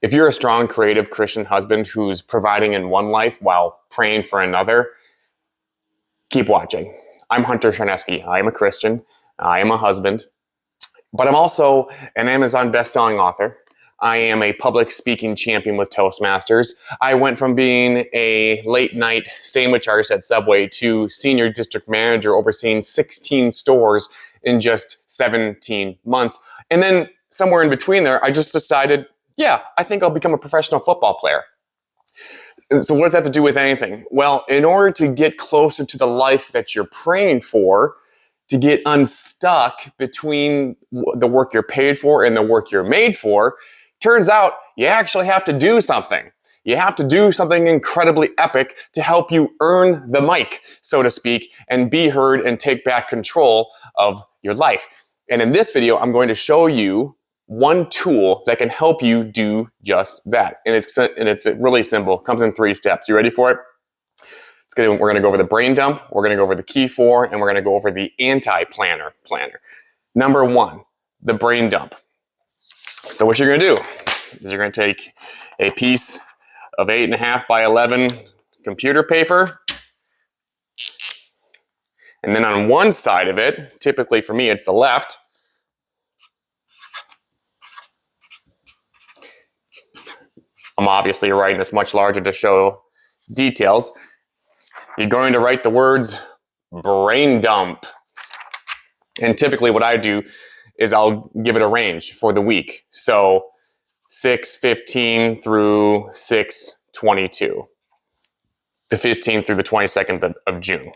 If you're a strong, creative Christian husband who's providing in one life while praying for another, keep watching. I'm Hunter Charneski. I am a Christian. I am a husband. But I'm also an Amazon best-selling author. I am a public speaking champion with Toastmasters. I went from being a late-night sandwich artist at Subway to senior district manager overseeing 16 stores in just 17 months. And then somewhere in between there, I just decided, yeah, I think I'll become a professional football player. So what does that have to do with anything? Well, in order to get closer to the life that you're praying for, to get unstuck between the work you're paid for and the work you're made for, turns out you actually have to do something. You have to do something incredibly epic to help you earn the mic, so to speak, and be heard and take back control of your life. And in this video, I'm going to show you one tool that can help you do just that. And it's really simple. It comes in 3 steps. You ready for it? We're going to go over the brain dump, we're going to go over the key 4, and we're going to go over the anti-planner planner. Number 1, the brain dump. So what you're going to do is you're going to take a piece of 8.5 by 11 computer paper, and then on one side of it, typically for me it's the left, I'm obviously writing this much larger to show details. You're going to write the words brain dump. And typically what I do is I'll give it a range for the week. So 6/15 through 6/22. The 15th through the 22nd of June.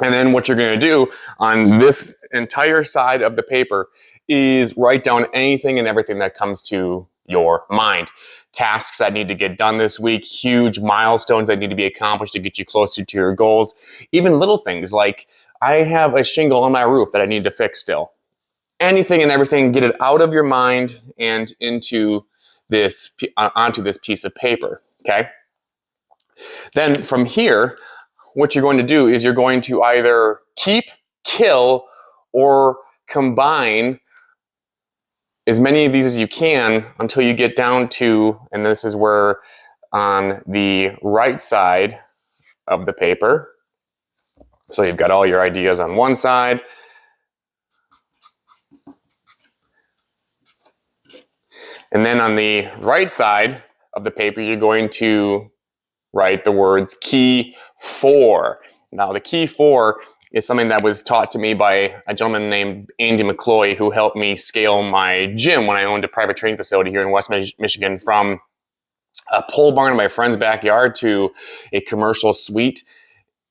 And then what you're going to do on this entire side of the paper is write down anything and everything that comes to your mind. Tasks that need to get done this week, huge milestones that need to be accomplished to get you closer to your goals, even little things like I have a shingle on my roof that I need to fix still. Anything and everything, get it out of your mind and onto this piece of paper, okay? Then from here, what you're going to do is you're going to either keep, kill, or combine as many of these as you can until you get down to, and this is where on the right side of the paper, so you've got all your ideas on one side, and then on the right side of the paper, you're going to write the words key 4. Now the key 4 is something that was taught to me by a gentleman named Andy McCloy, who helped me scale my gym when I owned a private training facility here in West Michigan, from a pole barn in my friend's backyard to a commercial suite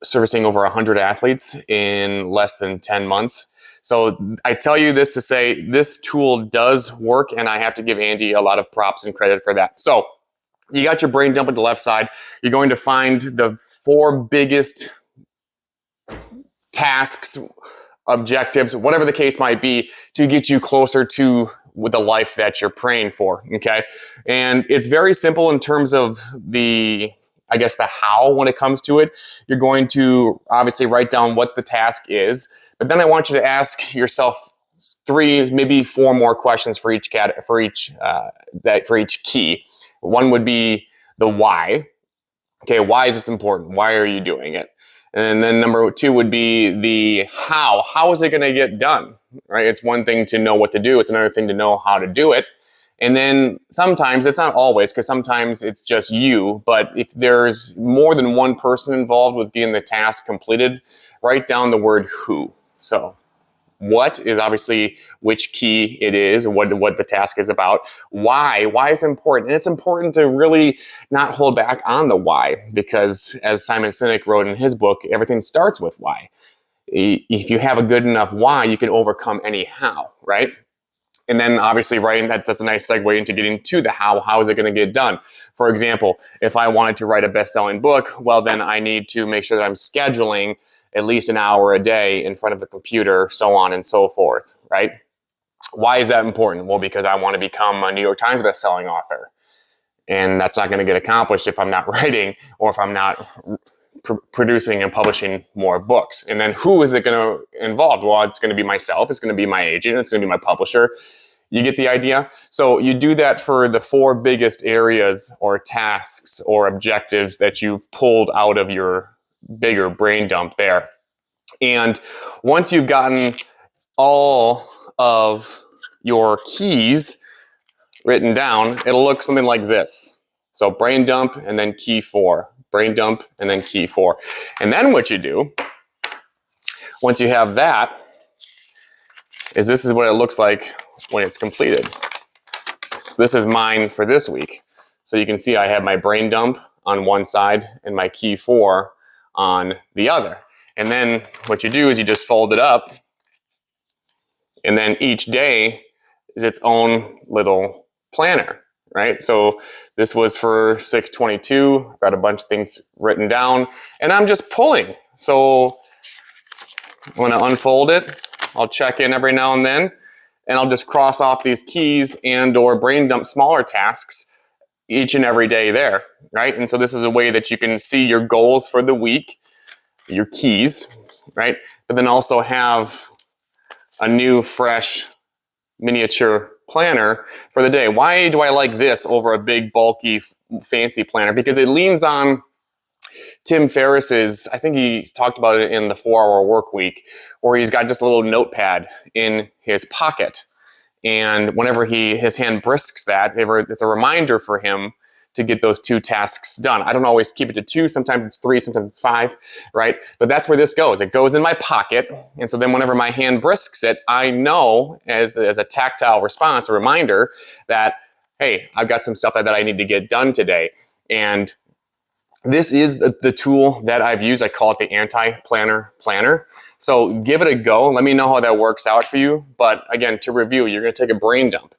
servicing over 100 athletes in less than 10 months. So I tell you this to say this tool does work, and I have to give Andy a lot of props and credit for that. So you got your brain dump on the left side. You're going to find the 4 biggest tasks, objectives, whatever the case might be, to get you closer to the life that you're praying for, okay? And it's very simple in terms of the how when it comes to it. You're going to obviously write down what the task is, but then I want you to ask yourself 3, maybe 4 more questions for each key. One would be the why. Okay, why is this important? Why are you doing it? And then number 2 would be the how. How is it going to get done? Right? It's one thing to know what to do. It's another thing to know how to do it. And then sometimes, it's not always, because sometimes it's just you, but if there's more than one person involved with getting the task completed, write down the word who. So what is obviously which key it is, what the task is about. Why is it important? And it's important to really not hold back on the why, because as Simon Sinek wrote in his book, everything starts with why. If you have a good enough why, you can overcome any how, right? And then obviously writing that's a nice segue into getting to the how. How is it going to get done? For example, if I wanted to write a best-selling book, well, then I need to make sure that I'm scheduling at least an hour a day in front of the computer, so on and so forth, right? Why is that important? Well, because I want to become a New York Times best-selling author. And that's not going to get accomplished if I'm not writing or if I'm not producing and publishing more books. And then who is it going to involve? Well, it's going to be myself. It's going to be my agent. It's going to be my publisher. You get the idea? So you do that for the 4 biggest areas or tasks or objectives that you've pulled out of your bigger brain dump there. And once you've gotten all of your keys written down, it'll look something like this. So brain dump and then key 4. Brain dump and then key 4. And then what you do, once you have that, is this is what it looks like when it's completed. So this is mine for this week. So you can see I have my brain dump on one side and my key 4 on the other. And then what you do is you just fold it up, and then each day is its own little planner, right? So this was for 6/22. I've got a bunch of things written down, and I'm just pulling. So I'm going to unfold it. I'll check in every now and then, and I'll just cross off these keys and or brain dump smaller tasks each and every day there, right? And so this is a way that you can see your goals for the week, your keys, right? But then also have a new, fresh, miniature planner for the day. Why do I like this over a big, bulky, fancy planner? Because it leans on Tim Ferriss's, I think he talked about it in the 4-Hour Work Week, where he's got just a little notepad in his pocket. And whenever his hand brisks that, it's a reminder for him to get those 2 tasks done. I don't always keep it to 2. Sometimes it's 3, sometimes it's 5, right? But that's where this goes. It goes in my pocket. And so then whenever my hand brisks it, I know as a tactile response, a reminder that, hey, I've got some stuff that I need to get done today. And this is the tool that I've used. I call it the anti-planner planner. So give it a go. Let me know how that works out for you. But again, to review, you're going to take a brain dump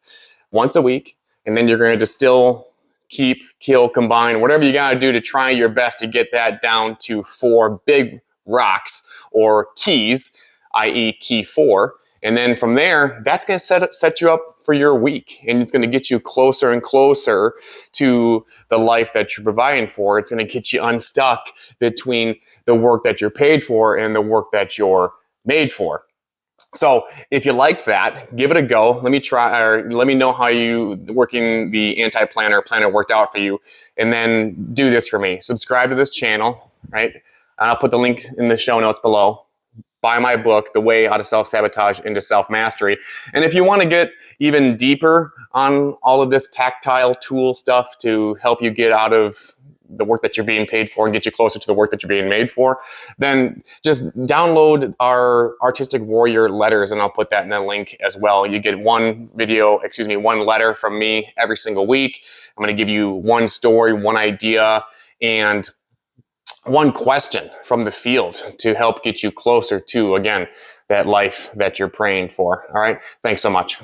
once a week, and then you're going to distill, keep, kill, combine, whatever you got to do to try your best to get that down to 4 big rocks or keys, i.e. key 4. And then from there, that's going to set you up for your week. And it's going to get you closer and closer to the life that you're providing for. It's going to get you unstuck between the work that you're paid for and the work that you're made for. So if you liked that, give it a go. Let me know how you working the anti-planner planner worked out for you. And then do this for me. Subscribe to this channel, right? I'll put the link in the show notes below. Buy my book, The Way Out of Self-Sabotage into Self-Mastery. And if you want to get even deeper on all of this tactile tool stuff to help you get out of the work that you're being paid for and get you closer to the work that you're being made for, then just download our Artistic Warrior letters, and I'll put that in the link as well. You get one letter from me every single week. I'm going to give you one story, one idea, and one question from the field to help get you closer to, again, that life that you're praying for. All right. Thanks so much.